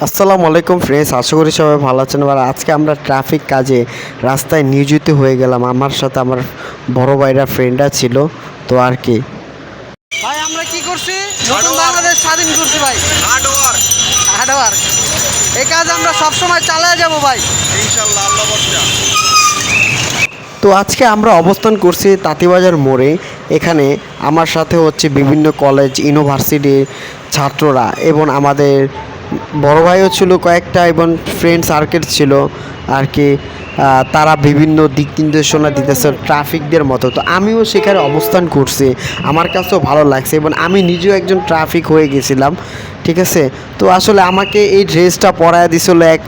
আসসালামু আলাইকুম ফ্রেন্ডস, আশা করি সবাই ভালো আছেন। আর আজকে আমরা ট্রাফিক কাজে রাস্তায় নিয়োজিত হয়ে গেলাম। আমার সাথে আমার বড় ভাইরা ফ্রেন্ডরা ছিল। তো আর কি ভাই আমরা কি করছি, নতুন বাংলাদেশ স্বাধীন করছি ভাই। হার্ড ওয়ার্ক এই কাজ আমরা সবসময় চালিয়ে যাব ভাই, ইনশাআল্লাহ। আল্লাহ ভরসা। তো আজকে আমরা অবস্থান করছি তাঁতীবাজার মোড়ে। এখানে আমার সাথে হচ্ছে বিভিন্ন কলেজ ইউনিভার্সিটির ছাত্ররা এবং আমাদের বড় ভাইও ছিল কয়েকটা এবং ফ্রেন্ড সার্কেল ছিল আর কি। তারা বিভিন্ন দিক নির্দেশনা দিতেছে ট্রাফিকদের মতো। তো আমিও সেখানে অবস্থান করছি, আমার কাছেও ভালো লাগছে এবং আমি নিজেও একজন ট্রাফিক হয়ে গেছিলাম, ঠিক আছে। তো আসলে আমাকে এই ড্রেসটা পরায় দিছিল এক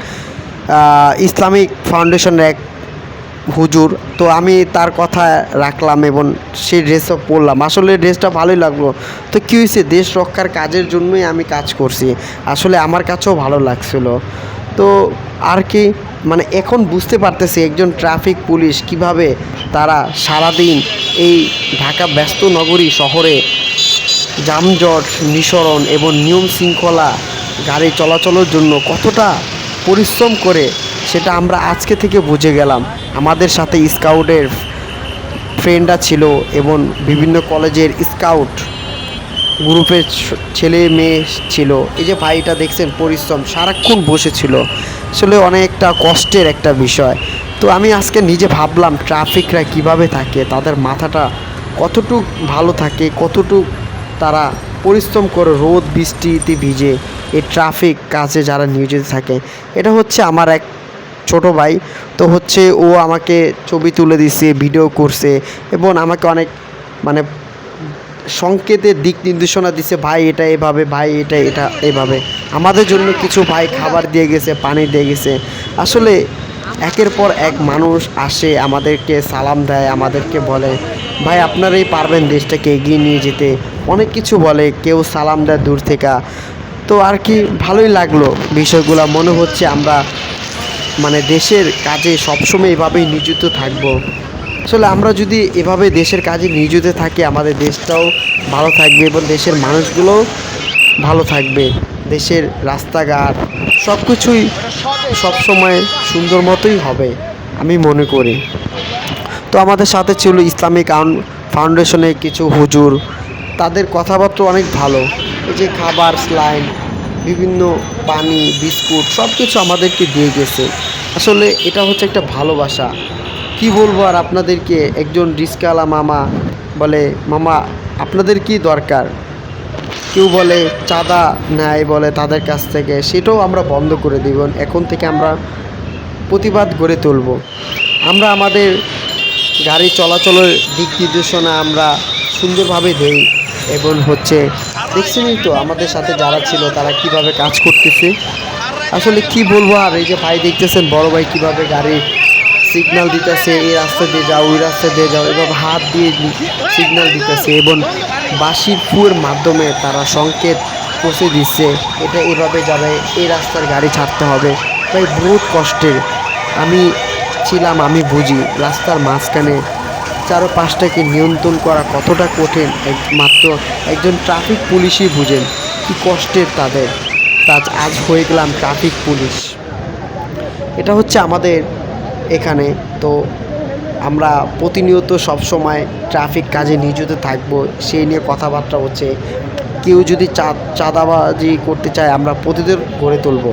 ইসলামিক ফাউন্ডেশনের এক হুজুর। তো আমি তার কথা রাখলাম এবং সেই ড্রেসটা পরলাম। আসলে ড্রেসটা ভালোই লাগলো। তো কী হয়েছে, দেশ রক্ষার কাজের জন্যই আমি কাজ করছি, আসলে আমার কাছেও ভালো লাগছিল। তো আর কি মানে এখন বুঝতে পারতেছি একজন ট্রাফিক পুলিশ কিভাবে তারা সারাদিন এই ঢাকা ব্যস্ত নগরী শহরে যানজট নিঃসরণ এবং নিয়ম শৃঙ্খলা গাড়ি চলাচলের জন্য কতটা পরিশ্রম করে, সেটা আমরা আজকে থেকে বুঝে গেলাম। আমাদের সাথে স্কাউটের ফ্রেন্ডরা ছিল এবং বিভিন্ন কলেজের স্কাউট গ্রুপের ছেলে মেয়ে ছিল। এই যে ভাইটা দেখছেন পরিশ্রম, সারাক্ষণ বসেছিল, আসলে অনেকটা কষ্টের একটা বিষয়। তো আমি আজকে নিজে ভাবলাম ট্রাফিকরা কিভাবে থাকে, তাদের মাথাটা কতটুক ভালো থাকে, কতটুক তারা পরিশ্রম করে রোদ বৃষ্টিতে ভিজে এই ট্রাফিক কাজে যারা নিয়োজিত থাকে। এটা হচ্ছে আমার এক ছোট ভাই। তো হচ্ছে ও আমাকে ছবি তুলে দিচ্ছে, ভিডিও করছে এবং আমাকে অনেক মানে সংকেতের দিক নির্দেশনা দিচ্ছে, ভাই এটা এভাবে, ভাই এটা এভাবে। আমাদের জন্য কিছু ভাই খাবার দিয়ে গেছে, পানি দিয়ে গেছে। আসলে একের পর এক মানুষ আসে, আমাদেরকে সালাম দেয়, আমাদেরকে বলে ভাই আপনারাই পারবেন দেশটাকে এগিয়ে নিয়ে যেতে, অনেক কিছু বলে, কেউ সালাম দেয় দূর থেকে। তো আর কি ভালোই লাগলো বিষয়গুলো। মনে হচ্ছে আমরা মানে দেশের কাজে সবসময় এভাবেই নিয়োজিত থাকব। আসলে আমরা যদি এভাবে দেশের কাজে নিয়োজিত থাকি, আমাদের দেশটাও ভালো থাকবে এবং দেশের মানুষগুলোও ভালো থাকবে। দেশের রাস্তাঘাট সব কিছুই সবসময় সুন্দর মতোই হবে আমি মনে করি। তো আমাদের সাথে ছিল ইসলামিক ফাউন্ডেশনের কিছু হুজুর, তাদের কথাবার্তা অনেক ভালো। এই যে খাবার স্লাইন বিভিন্ন পানি বিস্কুট সব কিছু আমাদেরকে দিয়ে গেছে। আসলে এটা হচ্ছে একটা ভালোবাসা। কি বলবো আর আপনাদেরকে, একজন রিস্কাওয়ালা মামা বলে মামা আপনাদের কি দরকার, কেউ বলে চাঁদা নেয় বলে তাদের কাছ থেকে, সেটাও আমরা বন্ধ করে দিব। এখন থেকে আমরা প্রতিবাদ গড়ে তুলব। আমরা আমাদের গাড়ি চলাচলের দিক নির্দেশনা আমরা সুন্দরভাবে দেই এবং হচ্ছে দেখছেনই তো আমাদের সাথে যারা ছিল তারা কিভাবে কাজ করতেছে। আসলে কি বলবো আর, এই যে ভাই দেখতেছেন বড় ভাই কিভাবে গাড়ির সিগন্যাল দিতেছে, এই রাস্তা দিয়ে যাও ওই রাস্তা দিয়ে যাও, এভাবে হাত দিয়ে সিগন্যাল দিতেছে এবং বাঁশির ফুয়ের মাধ্যমে তারা সংকেত পৌঁছে দিচ্ছে, এটা এভাবে যাবে, এই রাস্তার গাড়ি ছাড়তে হবে। ভাই বহুত কষ্টের আমি ছিলাম, আমি বুঝি রাস্তার মাঝখানে চারপাশটাকে নিয়ন্ত্রণ করা কতটা কঠিন একমাত্র একজন ট্রাফিক পুলিশই বুঝেন কি কষ্টের তাদের। আজ হয়ে গেলাম ট্রাফিক পুলিশ, এটা হচ্ছে আমাদের এখানে। তো আমরা প্রতিনিয়ত সবসময় ট্রাফিক কাজে নিয়োজিত থাকব, সেই নিয়ে কথাবার্তা হচ্ছে। কেউ যদি চাঁদাবাজি করতে চায় আমরা প্রতিরোধ গড়ে তুলব।